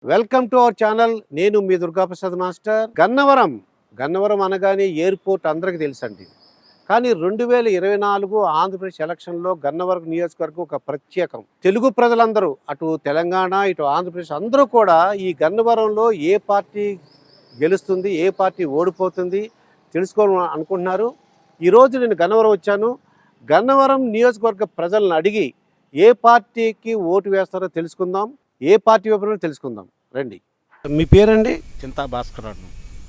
Welcome to our channel. నేను మీ Durgaprasad master. Gannavaram అనగానే airport అందరికీ తెలుసండి. కానీ 2024 ఆంధ్రప్రదేశ్ ఎలక్షన్లో గన్నవరం నియోజకవర్గం ఒక ప్రత్యేకం. తెలుగు ప్రజలందరూ అటు తెలంగాణ ఇటు ఆంధ్రప్రదేశ్ అందరూ కూడా ఈ గన్నవరంలో ఏ పార్టీ గెలుస్తుంది, ఏ పార్టీ ఓడిపోతుంది తెలుసుకోవాలని అనుకుంటున్నారు. ఈరోజు నేను గన్నవరం వచ్చాను. గన్నవరం నియోజకవర్గ ప్రజలను అడిగి ఏ పార్టీకి ఓటు వేస్తారో తెలుసుకుందాం, ఏ పార్టీ వైపు తెలుసుకుందాం రండి. మీ పేరండి? చింతా భాస్కరరావు.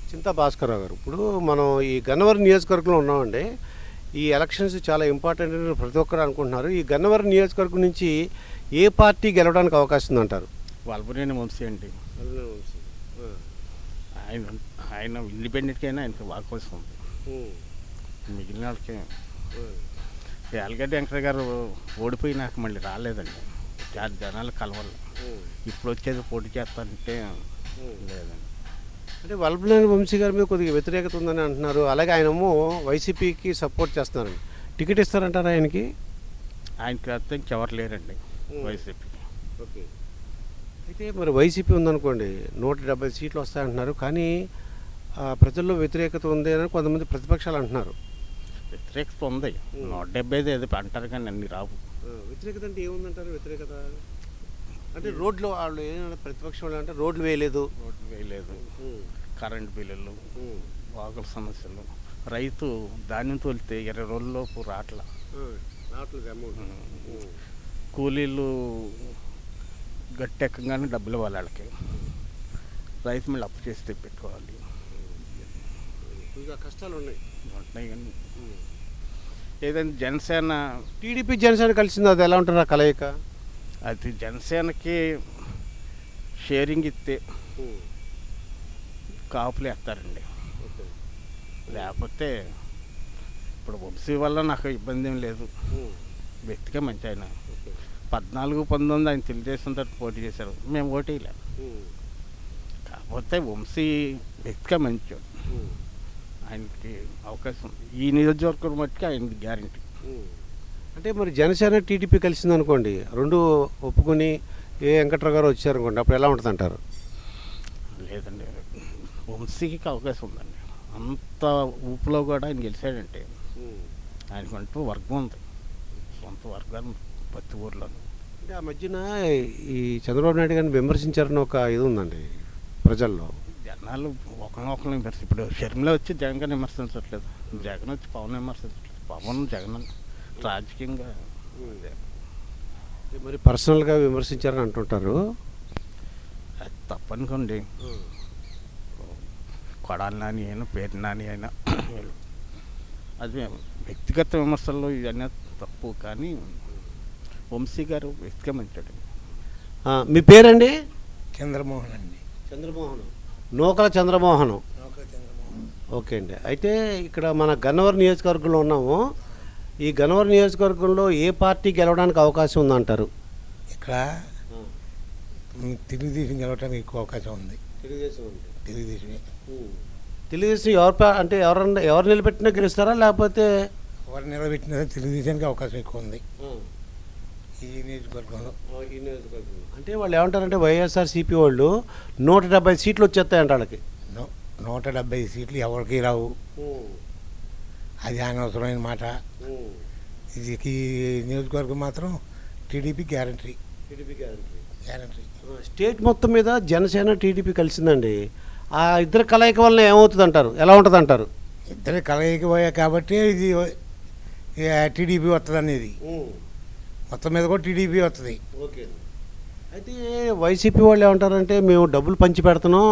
చింతా భాస్కరరావు గారు, ఇప్పుడు మనం ఈ గన్నవరం నియోజకవర్గంలో ఉన్నామండి. ఈ ఎలక్షన్స్ చాలా ఇంపార్టెంట్ అని ప్రతి ఒక్కరు అనుకుంటున్నారు. ఈ గన్నవరం నియోజకవర్గం నుంచి ఏ పార్టీ గెలవడానికి అవకాశం ఉందంటారు? వల్లభనేని వంశీ అండి. ఆయన ఆయన ఇండిపెండెంట్కి అయినా ఆయనకి అవకాశం ఉంది. మిగిలిన వాళ్ళకి యాలగడ్డ వెంకట గారు ఓడిపోయినాక మళ్ళీ రాలేదండి. జనాలు కలవాలి. ఇప్పుడు వచ్చేది పోటీ చేస్తానంటే లేదండి. అంటే వల్లభనేని వంశీ గారి మీద కొద్దిగా వ్యతిరేకత ఉందని అంటున్నారు. అలాగే ఆయనేమో వైసీపీకి సపోర్ట్ చేస్తున్నారండి. టికెట్ ఇస్తారంటారా ఆయనకి? ఆయనకి అర్థం ఇంకెవరు లేరండి వైసీపీకి. ఓకే. అయితే మరి వైసీపీ ఉందనుకోండి, 170 సీట్లు వస్తాయంటున్నారు. కానీ ప్రజల్లో వ్యతిరేకత ఉంది అని కొంతమంది ప్రతిపక్షాలు అంటున్నారు. వ్యతిరేకత ఉంది. 175 ఏదో అంటారు కానీ అన్ని రావు. వ్యతిరేకత అంటే ఏముందంటారు? వ్యతిరేకత అంటే రోడ్లు వాళ్ళు ఏమైనా ప్రతిపక్షం వాళ్ళు అంటే రోడ్లు వేయలేదు, కరెంట్ బిల్లులు, వాగుల సమస్యలు, రైతు ధాన్యం తోలితే 20 రోజుల్లోపు రాట్లా, కూలీలు గట్టెక్కగానే డబ్బులు ఇవ్వాలి వాళ్ళకి, రైతు మళ్ళీ అప్పు చేసి పెట్టుకోవాలి. కష్టాలు ఉంటున్నాయి కానీ ఏదైనా జనసేన టీడీపీ జనసేన కలిసింది, అది ఎలా ఉంటారు ఆ కలయిక? అది జనసేనకి షేరింగ్ ఇస్తే కాపులు వేస్తారండి. లేకపోతే ఇప్పుడు వంశీ వల్ల నాకు ఇబ్బంది ఏం లేదు. వ్యక్తిగా మంచి ఆయన 14-19 ఆయన తెలుగుదేశం తరఫున పోటీ చేశారు. మేము ఓటేయలేము. కాకపోతే వంశీ వ్యక్తిగా మంచి ఆయనకి అవకాశం ఉంది. ఈ నియోజకవర్గం మట్టుకు ఆయనకి గ్యారంటీ. అంటే మరి జనసేన టీడీపీ కలిసింది అనుకోండి, రెండు ఒప్పుకొని ఏ వెంకట్రావు గారు వచ్చారనుకోండి, అప్పుడు ఎలా ఉంటుంది అంటారు? లేదండి, వంశీకి అవకాశం ఉందండి. అంత ఊపులో కూడా ఆయన గెలిచాడంటే ఆయనకంటూ వర్గం ఉంది, సొంత వర్గాలు ప్రతి ఊర్లో. అంటే ఆ మధ్యన ఈ చంద్రబాబు నాయుడు గారిని విమర్శించారని ఒక ఇది ఉందండి ప్రజల్లో. జనాలు ఒకరినొకరిని విమర్శించారు. ఇప్పుడు షర్మిల వచ్చి జగన్ గారిని విమర్శించట్లేదు, జగన్ వచ్చి పవన్ విమర్శించట్లేదు. పవన్ జగన్ రాజకీయంగా మరి పర్సనల్గా విమర్శించారని అంటుంటారు. అది తప్పనుకోండి. కొడాలి నాని అయినా పేరు నాని అయినా అది వ్యక్తిగత విమర్శల్లో ఇవన్నీ తప్పు. కానీ వంశీ గారు వ్యక్తిగా మంచాడు. మీ పేరండి? చంద్రమోహన్ అండి. చంద్రమోహన్, నూకల చంద్రమోహన్. ఓకే అండి. అయితే ఇక్కడ మన గన్నవరం నియోజకవర్గంలో ఉన్నాము. ఈ గన్నవరం నియోజకవర్గంలో ఏ పార్టీ గెలవడానికి అవకాశం ఉందంటారు? ఇక్కడ తెలుగుదేశం గెలవడానికి ఎక్కువ అవకాశం ఉంది. తెలుగుదేశమే. తెలుగుదేశం అంటే ఎవరు నిలబెట్టినా గెలుస్తారా, లేకపోతే ఎవరు నిలబెట్టినా తెలుగుదేశానికి అవకాశం ఎక్కువ ఉంది ఈ నియోజకవర్గంలో. అంటే వాళ్ళు ఏమంటారంటే వైఎస్ఆర్సీపీ వాళ్ళు 170 సీట్లు వచ్చేస్తాయంట వాళ్ళకి. 170 సీట్లు ఎవరికి రావు. అది అనవసరమైన మాట. ఇది ఈ నియోజకవర్గం మాత్రం టీడీపీ గ్యారంటీ. స్టేట్ మొత్తం మీద జనసేన టీడీపీ కలిసిందండి. ఆ ఇద్దరు కలయిక వల్ల ఏమవుతుంది అంటారు? ఎలా ఉంటుంది అంటారు? ఇద్దరు కలయిక పోయా కాబట్టి ఇది టీడీపీ వస్తుంది అనేది. మొత్తం మీద కూడా టీడీపీ వస్తుంది. ఓకే. అయితే వైసీపీ వాళ్ళు ఏమంటారంటే మేము డబ్బులు పంచి పెడుతున్నాం.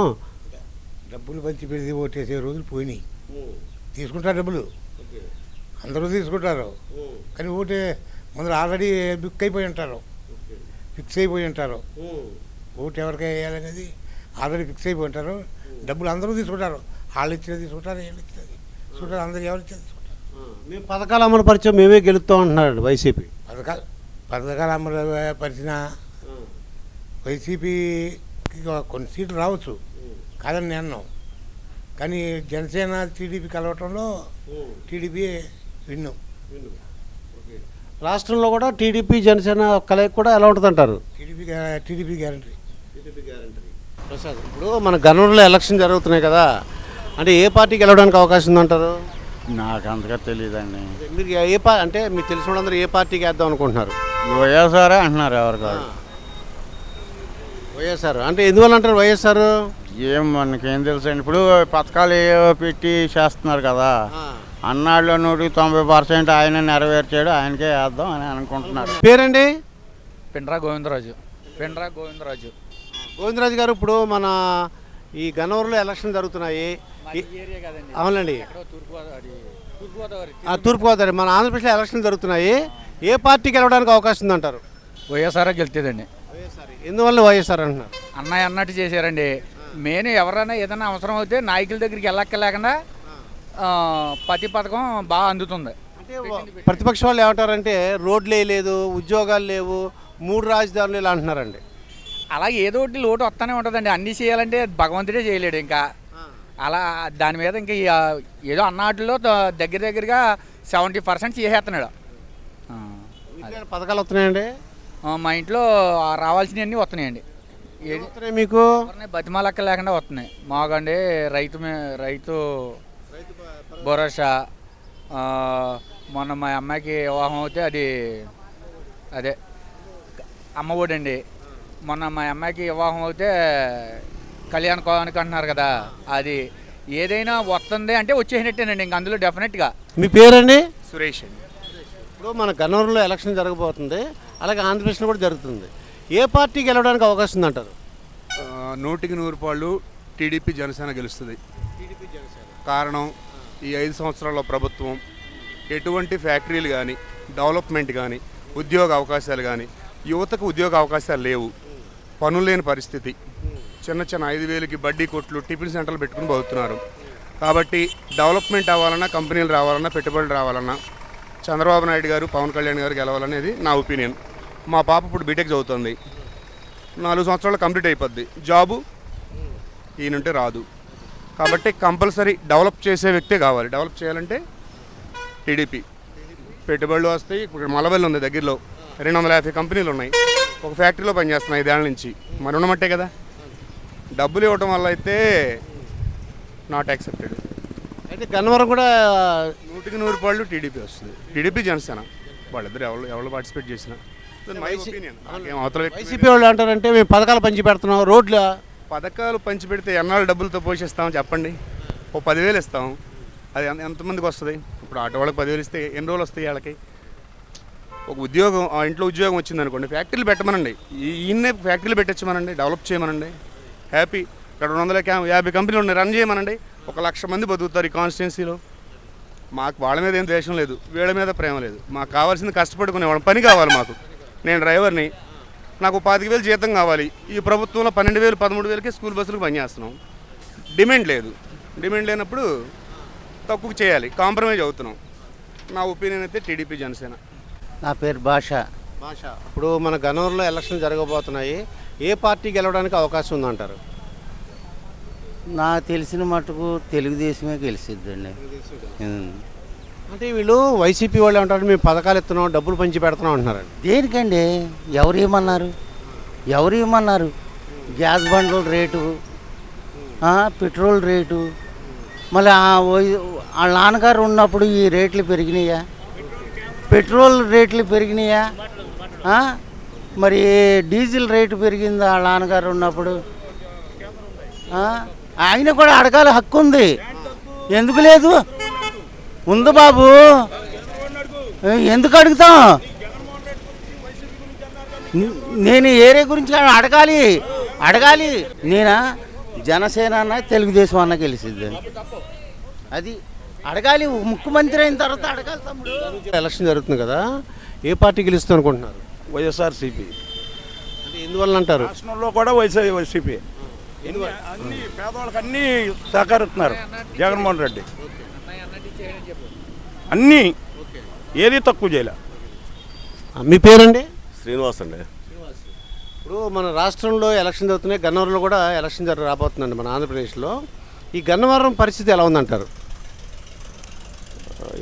డబ్బులు పంచి పెడితే ఓటేసే రోజులు పోయినాయి. తీసుకుంటారు డబ్బులు, అందరూ తీసుకుంటారు. కానీ ఓటే ముందర ఆల్రెడీ ఫిక్స్ అయిపోయి ఉంటారు. ఓటు ఎవరికి వేయాలనేది ఆల్రెడీ ఫిక్స్ అయిపోయి ఉంటారు. డబ్బులు అందరూ తీసుకుంటారు. వాళ్ళు ఇచ్చిన తీసుకుంటారు, వీళ్ళు ఇచ్చిన తీసుకుంటారు, అందరూ ఎవరు ఇచ్చిన తీసుకుంటారు. మేము పథకాలు అమలు పరిచయం మేమే గెలుస్తాం అంటున్నాడు వైసీపీ. పథకాలు అమలు పరిచిన వైసీపీకి కొన్ని సీట్లు రావచ్చు, కాదని నేను. కానీ జనసేన టీడీపీ కలవటంలో టీడీపీ విన్ను. రాష్ట్రంలో కూడా టీడీపీ జనసేన కలయిక కూడా ఎలా ఉంటుంది అంటారు? TDP guarantee. ప్రసాద్, ఇప్పుడు మన గన్నవరంలో ఎలక్షన్ జరుగుతున్నాయి కదా, అంటే ఏ పార్టీకి వెళ్ళడానికి అవకాశం ఉందంటారు? నాకు అంతగా తెలియదండి. మీరు అంటే మీకు తెలిసిన వాళ్ళందరూ ఏ పార్టీకి వేద్దాం అనుకుంటున్నారు? వైఎస్ఆర్ అంటున్నారు ఎవరు కాదు. వైఎస్ఆర్ అంటే ఎందువల్ల అంటారు వైఎస్ఆర్? ఏం మనకేం తెలుసండి. ఇప్పుడు పథకాలు ఏవో పెట్టి చేస్తున్నారు కదా, అన్నాళ్ళు 90% ఆయన నెరవేర్చాడు, ఆయనకే వేద్దాం అని అనుకుంటున్నారు. పేరండి? పెండ్రా గోవిందరాజు. గోవిందరాజు గారు, ఇప్పుడు మన ఈ గన్నవరంలో ఎలక్షన్ జరుగుతున్నాయి. అవునండి, తూర్పుగోదావరి మన ఆంధ్రప్రదేశ్లో ఎలక్షన్ జరుగుతున్నాయి. ఏ పార్టీకి వెళ్ళడానికి అవకాశం ఉందంటారు? వైఎస్ఆర్ గెలుతుందండి. ఎందువల్ల వైఎస్ఆర్ అంటున్నారు? అన్నయ్య అన్నట్టు చేశారండి. మెయిన్ ఎవరైనా ఏదైనా అవసరం అయితే నాయకుల దగ్గరికి వెళ్ళక్కర్లేకుండా ప్రతి పథకం బాగా అందుతుంది. అంటే ప్రతిపక్ష వాళ్ళు ఏమంటారంటే రోడ్లు వేయలేదు, ఉద్యోగాలు లేవు, 3 రాజధానులు ఇలా అంటున్నారండి. అలా ఏదో ఒకటి లోటు వస్తూనే ఉంటుందండి. అన్నీ చేయాలంటే భగవంతుడే చేయలేడు. ఇంకా అలా దాని మీద ఇంకా ఏదో అన్నాటిలో దగ్గరగా 70% చేసేస్తున్నాడు. పథకాలు వస్తున్నాయండి. మా ఇంట్లో రావాల్సినవన్నీ వస్తున్నాయండి. ఏది మీకు బతిమాలక్క లేకుండా వస్తున్నాయి. మాకండి రైతు భరోసా, మొన్న మా అమ్మాయికి వివాహం అవుతే అదే అమ్మఒడి అండి. మొన్న మా అమ్మాయికి వివాహం అవుతే కళ్యాణ కోవానికి అంటున్నారు కదా, అది ఏదైనా వస్తుంది అంటే వచ్చేసినట్టేనండి. ఇంక అందులో డెఫినెట్గా. మీ పేరండి? సురేష్ అండి. ఇప్పుడు మన గన్నవరంలో ఎలక్షన్ జరగబోతుంది, అలాగే ఆంధ్రప్రదేశ్లో కూడా జరుగుతుంది. ఏ పార్టీకి వెళ్ళడానికి అవకాశం ఉందంటారు? 100% టీడీపీ జనసేన గెలుస్తుంది. కారణం, ఈ 5 సంవత్సరాల్లో ప్రభుత్వం ఎటువంటి ఫ్యాక్టరీలు కానీ, డెవలప్మెంట్ కానీ, ఉద్యోగ అవకాశాలు కానీ, యువతకు ఉద్యోగ అవకాశాలు లేవు, పనులు లేని పరిస్థితి. చిన్న 5,000కి బడ్డీ కొట్లు, టిఫిన్ సెంటర్లు పెట్టుకుని బతుకుతున్నారు. కాబట్టి డెవలప్మెంట్ అవ్వాలన్నా, కంపెనీలు రావాలన్నా, పెట్టుబడులు రావాలన్నా చంద్రబాబు నాయుడు గారు, పవన్ కళ్యాణ్ గారు గెలవాలనేది నా ఒపీనియన్. మా పాప ఇప్పుడు బీటెక్ చదువుతుంది, 4 సంవత్సరాలు కంప్లీట్ అయిపోద్ది. జాబు ఈయనంటే రాదు. కాబట్టి కంపల్సరీ డెవలప్ చేసే వ్యక్తే కావాలి. డెవలప్ చేయాలంటే టీడీపీ. పెట్టుబడులు వస్తాయి. ఇప్పుడు మలబల్లి ఉంది దగ్గరలో, 250 కంపెనీలు ఉన్నాయి. ఒక ఫ్యాక్టరీలో పనిచేస్తున్నాయి 5 ఏళ్ళ నుంచి. మరి ఉన్నమట్టే కదా. డబ్బులు ఇవ్వటం వల్ల అయితే నాట్ యాక్సెప్టెడ్. అయితే గన్నవరం కూడా 100% టీడీపీ వస్తుంది. టీడీపీ జనసేన వాళ్ళిద్దరు ఎవరు పార్టిసిపేట్ చేసినా వైసీపీ వాళ్ళు అంటారంటే మేము పథకాలు పంచి పెడుతున్నాం, రోడ్లు పథకాలు పంచిపెడితే ఎన్నాళ్ళు డబ్బులతో పోషిస్తాం చెప్పండి? ఓ 10,000 ఇస్తాం, అది ఎంతమందికి వస్తుంది? ఇప్పుడు ఆటో వాళ్ళకి 10,000 ఇస్తే ఎన్ని రోజులు వస్తాయి వాళ్ళకి? ఒక ఉద్యోగం, ఆ ఇంట్లో ఉద్యోగం వచ్చింది అనుకోండి, ఫ్యాక్టరీలు పెట్టమనండి, ఈయన్నే ఫ్యాక్టరీలు పెట్టచ్చమనండి, డెవలప్ చేయమనండి, హ్యాపీ. ఇక్కడ 250 కంపెనీలు ఉన్నాయి, రన్ చేయమనండి. 1,00,000 మంది బతుకుతారు ఈ కాన్స్టిట్యున్సీలో. మాకు వాళ్ళ మీద ఏం ద్వేషం లేదు, వీళ్ళ మీద ప్రేమ లేదు. మాకు కావాల్సింది కష్టపడుకునేవాళ్ళం, పని కావాలి మాకు. నేను డ్రైవర్ని, నాకు 25,000 జీతం కావాలి. ఈ ప్రభుత్వంలో 12,000, 13,000కి స్కూల్ బస్సులకు పనిచేస్తున్నాం. డిమాండ్ లేదు. డిమాండ్ లేనప్పుడు తక్కువ చేయాలి, కాంప్రమైజ్ అవుతున్నాం. నా ఒపీనియన్ అయితే టీడీపీ జనసేన. నా పేరు భాష. ఇప్పుడు మన గన్నవరంలో ఎలక్షన్ జరగబోతున్నాయి. ఏ పార్టీకి వెళ్ళడానికి అవకాశం ఉందంటారు? నాకు తెలిసిన మటుకు తెలుగుదేశమే గెలిచిద్దండి. అంటే వీళ్ళు వైసీపీ వాళ్ళు ఏమంటారు, మేము పథకాలు ఇస్తున్నాం, డబ్బులు పంచి పెడుతున్నాం అంటున్నారండి. దేనికండి? ఎవరు ఏమన్నారు? గ్యాస్ బండ్ల రేటు, పెట్రోల్ రేటు, మళ్ళీ వాళ్ళ నాన్నగారు ఉన్నప్పుడు ఈ రేట్లు పెరిగినాయా? పెట్రోల్ రేట్లు పెరిగినాయా? మరి డీజిల్ రేటు పెరిగిందా వాళ్ళ నాన్నగారు ఉన్నప్పుడు? ఆయన కూడా అడగాలి హక్కు ఉంది. ఎందుకు లేదు? ఉంది బాబు, ఎందుకు అడుగుతాం? నేను ఏరియా గురించి అడగాలి. నేనా జనసేన అన్న తెలుగుదేశం అన్న గెలిచిద్ది, అది అడగాలి. ముఖ్యమంత్రి అయిన తర్వాత అడగాలి. తమ్ముడు, ఎలక్షన్ జరుగుతుంది కదా, ఏ పార్టీ గెలుస్తుంది అనుకుంటున్నారు? వైఎస్ఆర్సీపీ. అంటే ఎందువల్ల అంటారు? రాష్ట్రంలో కూడా వైసీపీ. అన్ని పేదవాళ్ళకి అన్నీ సహకరిస్తున్నారు జగన్మోహన్ రెడ్డి. అన్నీ ఏది తక్కువ చేయలే. మీ పేరండి? శ్రీనివాస్ అండి. ఇప్పుడు మన రాష్ట్రంలో ఎలక్షన్ జరుగుతున్నాయి, గన్నవరంలో కూడా ఎలక్షన్ రాబోతుందండి మన ఆంధ్రప్రదేశ్లో. ఈ గన్నవరం పరిస్థితి ఎలా ఉందంటారు?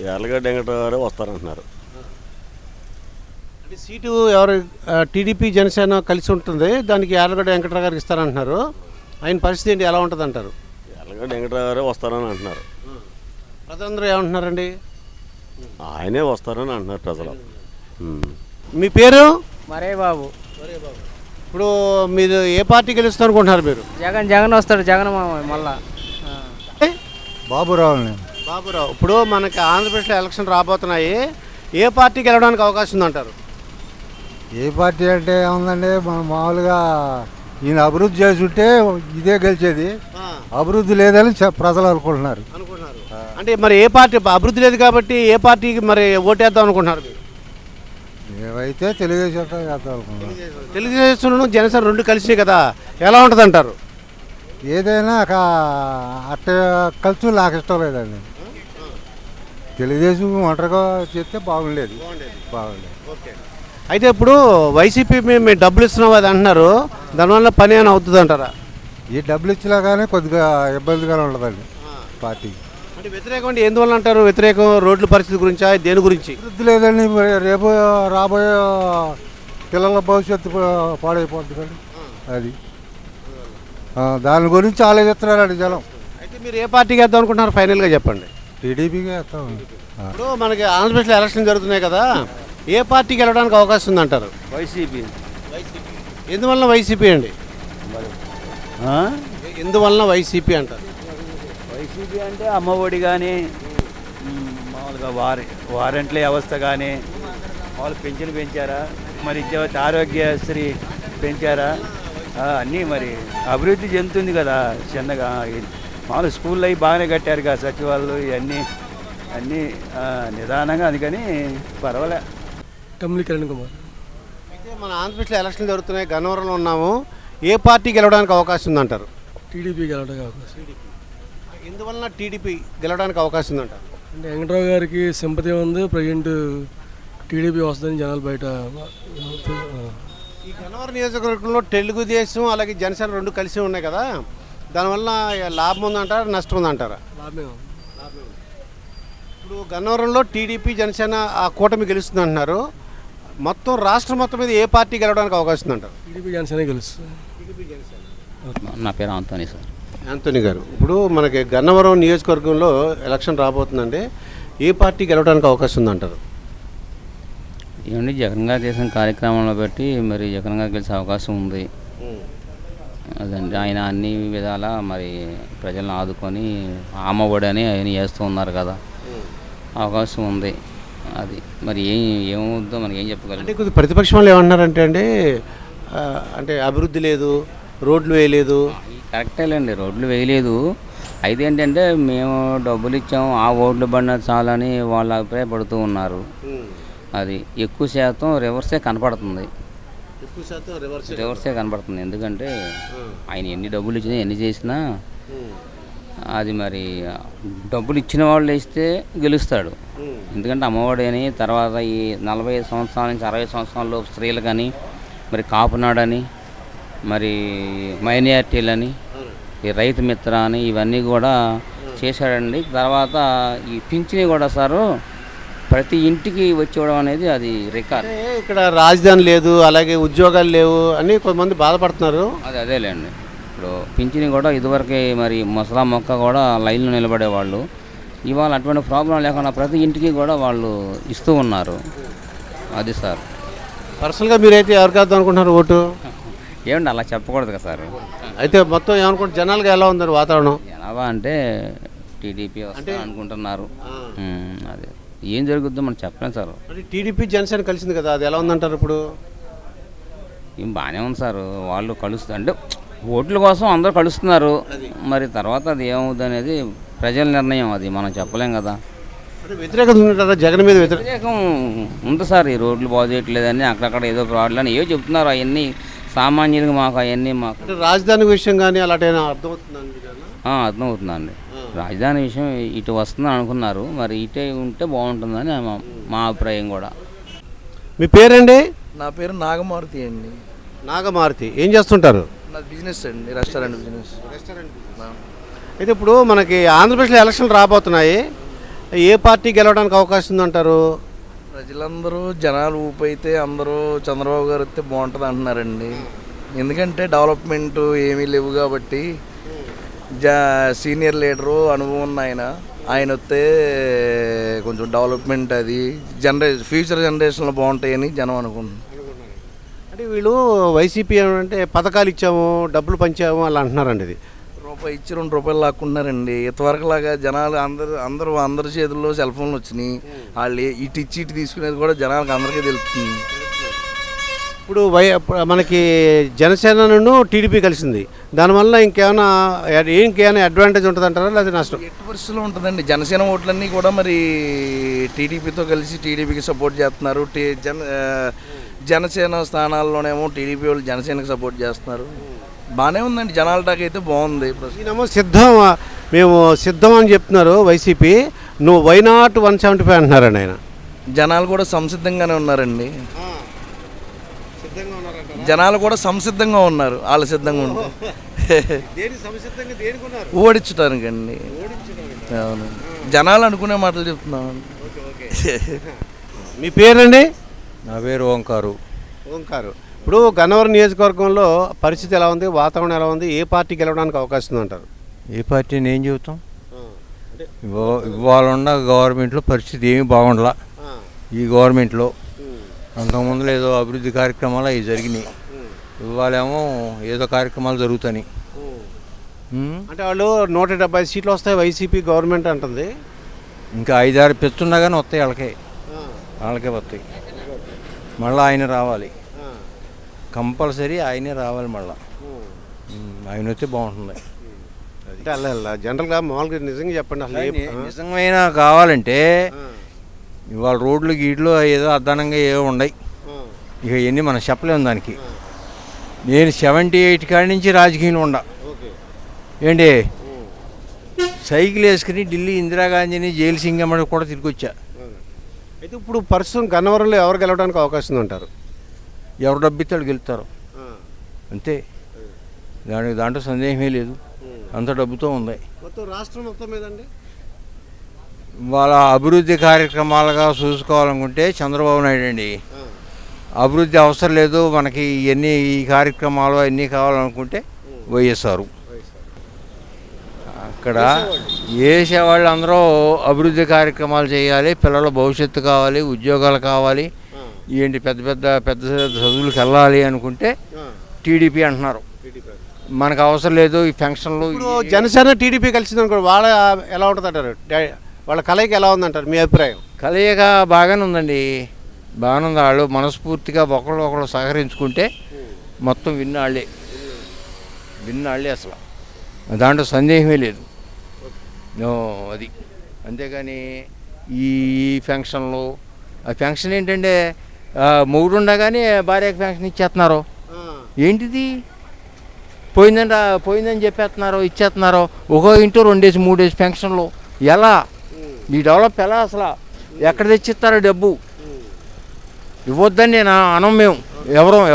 యాలగడ్డ వెంకటరావు గారు వస్తారంటున్నారు. అంటే సీటు ఎవరు? టీడీపీ జనసేన కలిసి ఉంటుంది, దానికి యాలగడ్డ వెంకటరావు గారికి ఇస్తారంటున్నారు. ఆయన పరిస్థితి ఏంటి, ఎలా ఉంటుంది అంటారు? ఎలాగ వెంకటరావు గారే వస్తారని అంటున్నారు. ప్రజలందరూ ఏమంటున్నారండి? ఆయనే వస్తారని అంటున్నారు ప్రజలు. మీ పేరు? మరే బాబు. ఇప్పుడు మీరు ఏ పార్టీ గెలుస్తారు అనుకుంటున్నారు మీరు? జగన్ వస్తాడు, జగన్ మళ్ళా. బాబురావుని. బాబురావు. ఇప్పుడు మనకి ఆంధ్రప్రదేశ్లో ఎలక్షన్ రాబోతున్నాయి, ఏ పార్టీ గెలవడానికి అవకాశం ఉందంటారు? ఏ పార్టీ అంటే ఏముందండి, మనం మామూలుగా ఈయన అభివృద్ధి చేసుంటే ఇదే గెలిచేది. అభివృద్ధి లేదని ప్రజలు అనుకుంటున్నారు. అంటే మరి ఏ పార్టీ అభివృద్ధి లేదు కాబట్టి ఏ పార్టీకి మరి ఓటేద్దాం అనుకుంటున్నారు మీరు? ఏవైతే తెలుగుదేశం చేద్దాం అనుకుంటున్నాం. తెలుగుదేశం జనసేన రెండు కలిసినాయి కదా, ఎలా ఉంటుంది అంటారు? ఏదైనా అట్ట కలిసి నాకు ఇష్టం లేదండి. తెలుగుదేశం ఒంటరిగా చేస్తే బాగుండేది. అయితే ఇప్పుడు వైసీపీ మేము డబ్బులు ఇస్తున్నాం అది అంటున్నారు, దానివల్ల పని ఏమైనా అవుతుంది అంటారా? ఈ డబ్బులు ఇచ్చినా కానీ కొద్దిగా ఇబ్బందిగానే ఉండదండి పార్టీ. అంటే వ్యతిరేకం అంటే ఎందువల్ల అంటారు? వ్యతిరేకం రోడ్ల పరిస్థితి గురించా, దేని గురించి? అభివృద్ధి లేదండి. రేపు రాబోయే పిల్లల భవిష్యత్తు పాడైపోతుంది కానీ అది దాని గురించి ఆలోచిస్తున్నారండి జనం. అయితే మీరు ఏ పార్టీకి వేద్దాం అనుకుంటున్నారు ఫైనల్గా చెప్పండి? టీడీపీకి వేస్తాం. ఇప్పుడు మనకి ఆంధ్రప్రదేశ్లో ఎలక్షన్ జరుగుతున్నాయి కదా, ఏ పార్టీకి వెళ్ళడానికి అవకాశం ఉందంటారు? వైసీపీ. ఎందువల్ల వైసీపీ అండి? ఎందువల్ల వైసీపీ అంటారు? వైసీపీ అంటే అమ్మఒడి కానీ మామూలుగా వారంట్ల వ్యవస్థ కానీ వాళ్ళు పెన్షన్ పెంచారా, మరి ఆరోగ్యశ్రీ పెంచారా, అన్నీ మరి అభివృద్ధి చెందుతుంది కదా. చిన్నగా మామూలు స్కూల్లో అవి బాగానే కట్టారు కదా, సచివాలయాలు ఇవన్నీ అన్నీ నిదానంగా, అందుకని పర్వాలే. కమలి కిరణ్ కుమార్. అయితే మన ఆంధ్రప్రదేశ్లో ఎలక్షన్లు జరుగుతున్నాయి, గన్నవరంలో ఉన్నాము, ఏ పార్టీ గెలవడానికి అవకాశం ఉందంటారు? టీడీపీ గెలవడానికి అవకాశం. ఎందువలన టీడీపీ గెలవడానికి అవకాశం ఉందంటారు? అంటే వెంకటరావు గారికి సింపతి ఉంది, ప్రజెంట్ టీడీపీ వస్తుందని జనాలు బయట. ఈ గన్నవరం నియోజకవర్గంలో తెలుగుదేశం అలాగే జనసేన రెండు కలిసి ఉన్నాయి కదా, దానివల్ల లాభం ఉందంటారా, నష్టం ఉందంటారా? లాభమే. ఇప్పుడు గన్నవరంలో టీడీపీ జనసేన ఆ కూటమి గెలుస్తుంది అంటున్నారు, మొత్తం రాష్ట్రం మొత్తం మీద ఏ పార్టీ గెలవడానికి అవకాశం ఉందంటారు? టీడీపీ జనసేన గెలుస్తుంది. నా పేరు ఆంటోనీ సార్. ఆంటోనీ గారు, ఇప్పుడు మనకి గన్నవరం నియోజకవర్గంలో ఎలక్షన్ రాబోతుందండి, ఏ పార్టీ గెలవడానికి అవకాశం ఉందంటారు? ఏమండి, జగన్ గారు చేసిన కార్యక్రమంలో బట్టి మరి జగన్ గారు గెలిచే అవకాశం ఉంది. అదండి, ఆయన అన్ని విధాల మరి ప్రజలను ఆదుకొని అమ్మఒడి అని ఆయన చేస్తూ ఉన్నారు కదా, అవకాశం ఉంది. అది మరి ఏమవుద్దో మనకి ఏం చెప్పగలం. అంటే కొద్ది ప్రతిపక్షం వాళ్ళు ఏమంటున్నారంటే అండి, అంటే అభివృద్ధి లేదు, రోడ్లు వేయలేదు. కరెక్టేలేండి, రోడ్లు వేయలేదు. అయితే ఏంటంటే మేము డబ్బులు ఇచ్చాము, ఆ ఓట్లు పడినా చాలని వాళ్ళు అభిప్రాయపడుతూ ఉన్నారు. అది ఎక్కువ శాతం రివర్సే కనపడుతుంది. రివర్సే కనపడుతుంది. ఎందుకంటే ఆయన ఎన్ని డబ్బులు ఇచ్చినా ఎన్ని చేసినా అది మరి డబ్బులు ఇచ్చిన వాళ్ళు వేస్తే గెలుస్తాడు. ఎందుకంటే అమ్మఒడి అని, తర్వాత ఈ 45 సంవత్సరాల నుంచి 60 సంవత్సరాల స్త్రీలు కానీ, మరి కాపునాడని, మరి మైనారిటీలని, ఈ రైతు మిత్ర అని ఇవన్నీ కూడా చేశాడండి. తర్వాత ఈ పింఛని కూడా సారు ప్రతి ఇంటికి వచ్చేవడం అనేది అది రికార్డ్. ఇక్కడ రాజధాని లేదు, అలాగే ఉద్యోగాలు లేవు అని కొంతమంది బాధపడుతున్నారు. అదేలేండి, ఇప్పుడు పింఛని కూడా ఇదివరకే మరి ముసలా మొక్క కూడా లైన్లో నిలబడేవాళ్ళు, ఇవాళ అటువంటి ప్రాబ్లం లేకుండా ప్రతి ఇంటికి కూడా వాళ్ళు ఇస్తూ ఉన్నారు. అది సార్. పర్సనల్గా మీరైతే ఎవరికి వేద్దాం అనుకుంటున్నారు ఓటు? ఏమండి అలా చెప్పకూడదు కదా సార్. అయితే మొత్తం ఏమనుకుంటారు, జనాలుగా ఎలా ఉందండి వాతావరణం? జనాభా అంటే టీడీపీ వస్తా అనుకుంటున్నారు. అదే ఏం జరుగుద్దో మనం చెప్పలేం సార్. అంటే టీడీపీ జనసేన కలిసింది కదా, అది ఎలా ఉందంటారు? ఇప్పుడు ఏం బాగానే ఉంది సార్, వాళ్ళు కలుస్తారు అంటే ఓట్ల కోసం అందరూ కలుస్తున్నారు. మరి తర్వాత అది ఏమవుద్ది అనేది ప్రజల నిర్ణయం, అది మనం చెప్పలేం కదా. వ్యతిరేకత ఉందంటారా జగన్ మీద? వ్యతిరేకం ఉంది సార్, ఈ రోడ్లు బాగు చేయట్లేదని, అక్కడక్కడ ఏదో ప్రాబ్లం అని ఏవో చెప్తున్నారు. అవన్నీ సామాన్యులకు మాకు అవన్నీ మాకు రాజధాని విషయం కానీ అలాంటి అర్థమవుతుందండి? అర్థమవుతుందండి. రాజధాని విషయం ఇటు వస్తుందని అనుకున్నారు, మరి ఇటే ఉంటే బాగుంటుందని మా అభిప్రాయం కూడా. మీ పేరండి? నా పేరు నాగమారుతి అండి. నాగమారుతి, ఏం చేస్తుంటారు? నా బిజినెస్ అండి, రెస్టారెంట్ బిజినెస్. అయితే ఇప్పుడు మనకి ఆంధ్రప్రదేశ్లో ఎలక్షన్లు రాబోతున్నాయి, ఏ పార్టీ గెలవడానికి అవకాశం ఉందంటారు? ప్రజలందరూ జనాలు ఊపైతే అందరూ చంద్రబాబు గారు వస్తే బాగుంటుంది అంటున్నారండి. ఎందుకంటే డెవలప్మెంట్ ఏమీ లేవు కాబట్టి సీనియర్ లీడరు అనుభవం ఉన్న ఆయన వస్తే కొంచెం డెవలప్మెంట్ అది ఫ్యూచర్ జనరేషన్లో బాగుంటాయని జనం అనుకుంటున్నాను. అంటే వీళ్ళు వైసీపీ ఏమంటే పథకాలు ఇచ్చాము, డబ్బులు పంచాము అలా అంటున్నారండి. ఇది రూపాయి ఇచ్చి 2 రూపాయలు లాక్కుంటున్నారండి. ఇంతవరకులాగా జనాలు అందరి చేతుల్లో సెల్ ఫోన్లు వచ్చినాయి. వాళ్ళు ఇటు ఇచ్చి ఇటు తీసుకునేది కూడా జనాలకు అందరికీ తెలుస్తుంది. ఇప్పుడు మనకి జనసేనను టీడీపీ కలిసింది, దానివల్ల ఇంకేమైనా అడ్వాంటేజ్ ఉంటుంది అంటారా లేదా నష్టం? ఎట్టి పరిస్థితుల్లో ఉంటుందండి. జనసేన ఓట్లన్నీ కూడా మరి టీడీపీతో కలిసి టీడీపీకి సపోర్ట్ చేస్తున్నారు. జనసేన స్థానాల్లోనేమో టీడీపీ వాళ్ళు జనసేనకి సపోర్ట్ చేస్తున్నారు. బాగానే ఉందండి, జనాల టాక్ అయితే బాగుంది. ఈయనేమో మేము సిద్ధం అని చెప్తున్నారు వైసీపీ, నువ్వు వై నాట్ 175 అంటున్నారండి ఆయన. జనాలు కూడా సంసిద్ధంగానే ఉన్నారండి. జనాలు కూడా సంసిద్ధంగా ఉన్నారు. వాళ్ళు సిద్ధంగా ఉన్నారు ఓడించడానికండి. అవును, జనాలు అనుకునే మాటలు చెప్తున్నాం. మీ పేరండి? నా పేరు ఓంకారు. ఇప్పుడు గన్నవరం నియోజకవర్గంలో పరిస్థితి ఎలా ఉంది, వాతావరణం ఎలా ఉంది, ఏ పార్టీ గెలవడానికి అవకాశం ఉంది అంటారు? ఏ పార్టీని ఏం చెబుతాం, ఇవాళ ఉన్న గవర్నమెంట్లో పరిస్థితి ఏమీ బాగుండలా. ఈ గవర్నమెంట్లో అంతకుముందు ఏదో అభివృద్ధి కార్యక్రమాలు అవి జరిగినాయి, ఇవాళేమో ఏదో కార్యక్రమాలు జరుగుతాయి. అంటే వాళ్ళు 170 సీట్లు వస్తాయి వైసీపీ గవర్నమెంట్ అంటుంది. ఇంకా 5-6 పెచ్చున్నా కానీ వస్తాయి, వాళ్ళకే వస్తాయి. మళ్ళీ ఆయన రావాలి, కంపల్సరీ ఆయనే రావాలి. మళ్ళీ ఆయన వస్తే బాగుంటుంది. అంటే అలా జనరల్గా మామూలుగా నిజంగా చెప్పండి, అసలు నిజమైన కావాలంటే ఇవాళ రోడ్లు గీడ్లు ఏదో అద్దానంగా ఏవో ఉన్నాయి, ఇక ఇవన్నీ మనం చెప్పలేము దానికి. నేను 78 కాడి నుంచి రాజకీయంలో ఉండా ఏంటి, సైకిల్ వేసుకుని ఢిల్లీ ఇందిరాగాంధీని జైలు సింగమ్మడి కూడా తిరిగి వచ్చా. అయితే ఇప్పుడు ప్రస్తుతం గన్నవరంలో ఎవరు గెలవడానికి అవకాశం ఉందంటారు? ఎవరు డబ్బిస్తాడు గెలుస్తారు అంతే, దాంట్లో సందేహమే లేదు. అంత డబ్బుతో ఉంది. మొత్తం రాష్ట్రం మొత్తం మీదండి వాళ్ళ అభివృద్ధి కార్యక్రమాలుగా చూసుకోవాలనుకుంటే చంద్రబాబు నాయుడు అండి. అభివృద్ధి అవసరం లేదు మనకి, ఇవన్నీ ఈ కార్యక్రమాలు అన్నీ కావాలనుకుంటే వైఎస్ఆర్. అక్కడ వేసేవాళ్ళు అందరూ అభివృద్ధి కార్యక్రమాలు చేయాలి, పిల్లల భవిష్యత్తు కావాలి, ఉద్యోగాలు కావాలి, ఏంటి పెద్ద చదువులకు వెళ్ళాలి అనుకుంటే టీడీపీ అంటున్నారు. మనకు అవసరం లేదు ఈ ఫంక్షన్లు. జనసేన టీడీపీ కలిసింది అనుకో, వాళ్ళ ఎలా ఉంటుంది అంటారు? వాళ్ళ కలయిక ఎలా ఉందంటారు మీ అభిప్రాయం? కలయిక బాగానే ఉందండి, బాగానే ఉంది. వాళ్ళు మనస్ఫూర్తిగా ఒకళ్ళు సహకరించుకుంటే మొత్తం విన్నాళ్ళే అసలు, దాంట్లో సందేహమే లేదు. అది అంతేగాని ఈ ఫంక్షన్లు, ఆ ఫంక్షన్ ఏంటంటే మొగుడు ఉండగానే భార్యకి ఫంక్షన్ ఇచ్చేస్తున్నారు. ఏంటిది, పోయిందని చెప్పేస్తున్నారు, ఇచ్చేస్తున్నారు. ఒక్కో ఇంటూ 2-3 ఫంక్షన్లు. ఎలా ఈ డెవలప్ ఎలా అసలు, ఎక్కడ తెచ్చిస్తారో డబ్బు? ఇవ్వద్దని నేను అనం. మేము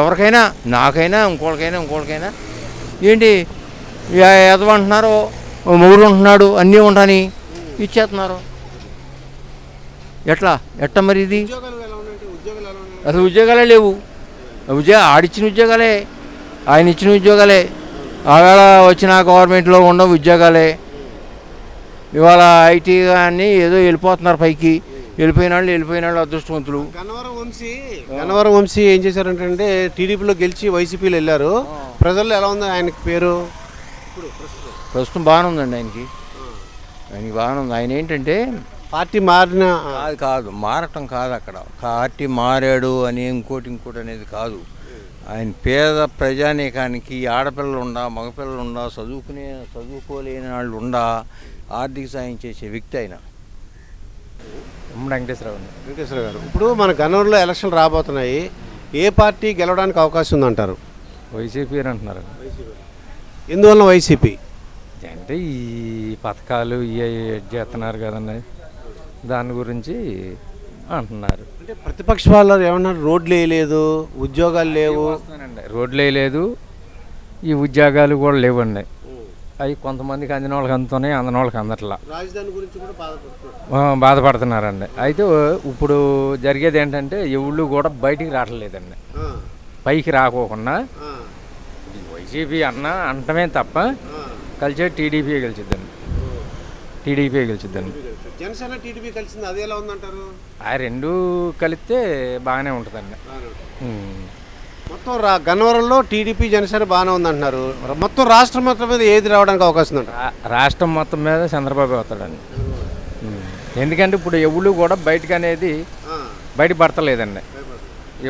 ఎవరికైనా, నాకైనా ఇంకోళ్ళకైనా ఏంటి ఎదవంటున్నారు, మొగుడు ఉంటున్నాడు, అన్నీ ఉంటాని ఇచ్చేస్తున్నారు. ఎట్లా మరి ఇది? అసలు ఉద్యోగాలే లేవు. ఆడిచ్చిన ఉద్యోగాలే, ఆయన ఇచ్చిన ఉద్యోగాలే, ఆవేళ వచ్చిన గవర్నమెంట్లో ఉండవు ఉద్యోగాలే. ఇవాళ ఐటీ కానీ ఏదో వెళ్ళిపోతున్నారు పైకి, వెళ్ళిపోయిన వాళ్ళు అదృష్టవంతులు. గన్నవరం వంశీ ఏం చేశారంటే టీడీపీలో గెలిచి వైసీపీలో వెళ్ళారు. ప్రజల్లో ఎలా ఉంది ఆయనకి పేరు? ప్రస్తుతం బాగానే ఉందండి ఆయనకి బాగానే ఉంది. ఆయన ఏంటంటే పార్టీ మారిన కాదు, మారటం కాదు, అక్కడ పార్టీ మారాడు అని ఇంకోటి అనేది కాదు. ఆయన పేద ప్రజానీకానికి ఆడపిల్లలు ఉండా, మగపిల్లలు ఉండా, చదువుకోలేని వాళ్ళు ఉండా ఆర్థిక సాయం చేసే వ్యక్తి ఆయన. వెంకటేశ్వర గారు, ఇప్పుడు మన గన్నవరంలో ఎలక్షన్లు రాబోతున్నాయి, ఏ పార్టీ గెలవడానికి అవకాశం ఉందంటారు? వైసీపీ అని అంటున్నారు. ఎందువల్ల వైసీపీ అంటే ఈ పథకాలు చేస్తున్నారు కదండి, దాని గురించి అంటున్నారు. అంటే ప్రతిపక్ష వాళ్ళు ఏమన్నారు, రోడ్లు వేయలేదు, ఉద్యోగాలు లేవు. రోడ్లు వేయలేదు, ఈ ఉద్యోగాలు కూడా లేవండి. అవి కొంతమందికి అందిన వాళ్ళకి అందుతున్నాయి, అందిన వాళ్ళకి అందట్లా. రాజధాని గురించి కూడా బాధపడుతున్నారండి. అయితే ఇప్పుడు జరిగేది ఏంటంటే ఎవళ్ళు కూడా బయటికి రావట్లేదండి. పైకి రాకోకుండా వైసీపీ అంటమే తప్ప కలిసే టీడీపీ గెలిచిద్దండి. టీడీపీ గెలిచిద్దండి. జనసేన టీడీపీ కలిసింది, అది ఎలా ఉందంటారు? ఆ రెండు కలిస్తే బాగానే ఉంటుందండి. మొత్తం గన్నవరంలో టీడీపీ జనసేన బాగానే ఉందంటున్నారు. మొత్తం రాష్ట్రం మొత్తం మీద ఏది రావడానికి అవకాశం ఉందంట? రాష్ట్రం మొత్తం మీద చంద్రబాబు వస్తాడండి. ఎందుకంటే ఇప్పుడు ఎవళ్ళు కూడా బయటకు అనేది బయటపడతలేదండి.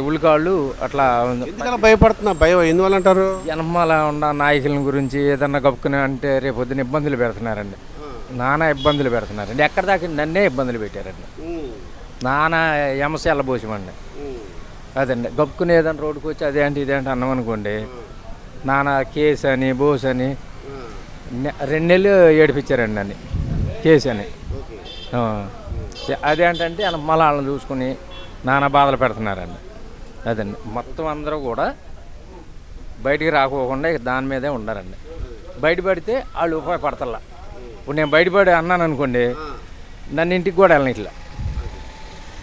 ఎవళ్ళు కాళ్ళు అట్లా ఎందుకలా భయపడుతున్నా? భయం ఎందువల్ల అంటారు? జనమాల ఉన్న నాయకుల గురించి ఏదన్నా కప్పుకుని అంటే రేపు పొద్దున ఇబ్బందులు పెడుతున్నారండి. నానా ఇబ్బందులు పెడుతున్నారండి. ఎక్కడ దాకా నన్నే ఇబ్బందులు పెట్టారండి. నానా ఎమసెల్ల పోసామండి. అదండి గప్పుకుని ఏదైనా రోడ్డుకు వచ్చి అదేంటి ఇదేంటి అన్నాం అనుకోండి, నానా కేసు అని బోస్ అని 2 నెలలు ఏడిపించారండి నన్ను కేసు అని. అదేంటంటే మళ్ళీ వాళ్ళని చూసుకుని నానా బాధలు పెడుతున్నారండి. అదండి మొత్తం అందరూ కూడా బయటికి రాకోకుండా దాని మీదే ఉండారండి. బయటపడితే వాళ్ళు ఉపయోగపడతల్లా. ఇప్పుడు నేను బయటపడి అన్నాను అనుకోండి, నన్ను ఇంటికి కూడా వెళ్ళను ఇట్లా.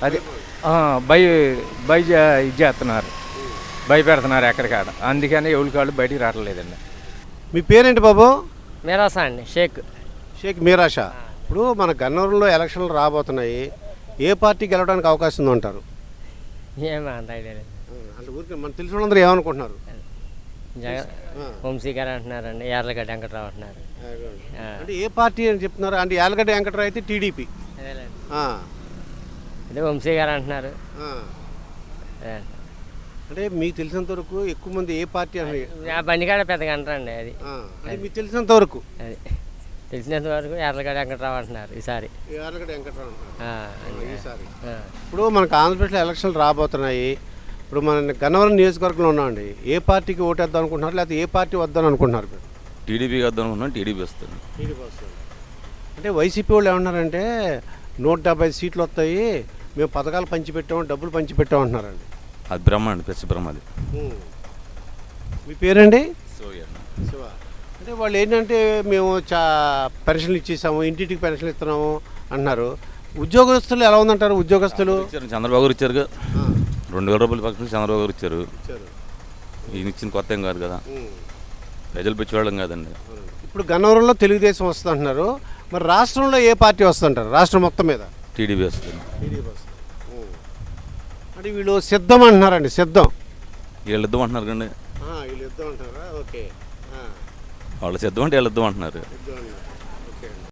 అది ఇది చేస్తున్నారు, భయపెడుతున్నారు ఎక్కడికాడ. అందుకని ఎవరి కాళ్ళు బయటికి రావట్లేదండి. మీ పేరేంటి బాబు? మీరాసా అండి, షేక్ మీరాషా. ఇప్పుడు మన గన్నవరంలో ఎలక్షన్లు రాబోతున్నాయి. ఏ పార్టీ గెలవడానికి అవకాశం ఉందంటారు? ఏమంత ఐడియా లేదు. అంటే ఊరికి మన తెలిసిన వాళ్ళందరూ ఏమనుకుంటున్నారు? జగన్ వంశీ గారు అంటున్నారండి, యార్లగడ్డ వెంకట్రావు అంటున్నారు. అంటే ఏ పార్టీ అని చెప్తున్నారు? అంటే యార్లగడ్డ వెంకట్రావు అయితే టీడీపీ, అదే వంశీ గారు అంటున్నారు. అంటే మీకు తెలిసినంత వరకు ఎక్కువ మంది ఏ పార్టీ అని బండికాడ పెద్దగా అంటారండి. అది మీకు తెలిసినంత వరకు, అది తెలిసినంత వరకు యార్లగడ్డ వెంకట్రావు అంటున్నారు ఈసారి. యార్లగడ్డ వెంకట్రావు ఈసారి. ఇప్పుడు మనకు ఆంధ్రప్రదేశ్లో ఎలక్షన్లు రాబోతున్నాయి. ఇప్పుడు మన గన్నవరం నియోజకవర్గంలో ఉన్నామండి. ఏ పార్టీకి ఓటేద్దాం అనుకుంటున్నారు, లేకపోతే ఏ పార్టీ వద్దాం అనుకుంటున్నారు? టీడీపీకి వద్దాం అనుకుంటున్నాను. టీడీపీ వస్తుంది. అంటే వైసీపీ వాళ్ళు ఏమన్నారంటే 170 సీట్లు వస్తాయి, మేము పథకాలు పంచిపెట్టాము, డబ్బులు పంచిపెట్టాము అంటున్నారండి. అది బ్రహ్మ అండి, పెద్ద బ్రహ్మ. అది మీ పేరండి? శివ. అంటే వాళ్ళు ఏంటంటే మేము పెన్షన్లు ఇచ్చేసాము, ఇంటింటికి పెన్షన్లు ఇస్తున్నాము అంటున్నారు. ఉద్యోగస్తులు ఎలా ఉందంటారు? ఉద్యోగస్తులు చంద్రబాబు గారు ఇచ్చారు, 2000 రూపాయల పక్షులు చంద్రబాబు గారు ఇచ్చారు. ఈయన ఇచ్చిన కొత్త ఏం కాదు కదా, ప్రజలు పెంచేవాళ్ళం కాదండి. ఇప్పుడు గన్నవరంలో తెలుగుదేశం వస్తుంది అంటున్నారు. మరి రాష్ట్రంలో ఏ పార్టీ వస్తుంటారు? రాష్ట్రం మొత్తం మీద టీడీపీ వస్తుంది. అంటే వీళ్ళు సిద్ధం అంటున్నారండి. సిద్ధం వీళ్ళు ఇద్దాం అంటున్నారు కండి. వీళ్ళు సిద్ధం అంటున్నారా? ఓకే. వాళ్ళు సిద్ధం అంటే వీళ్ళు ఇద్దాం అంటున్నారు.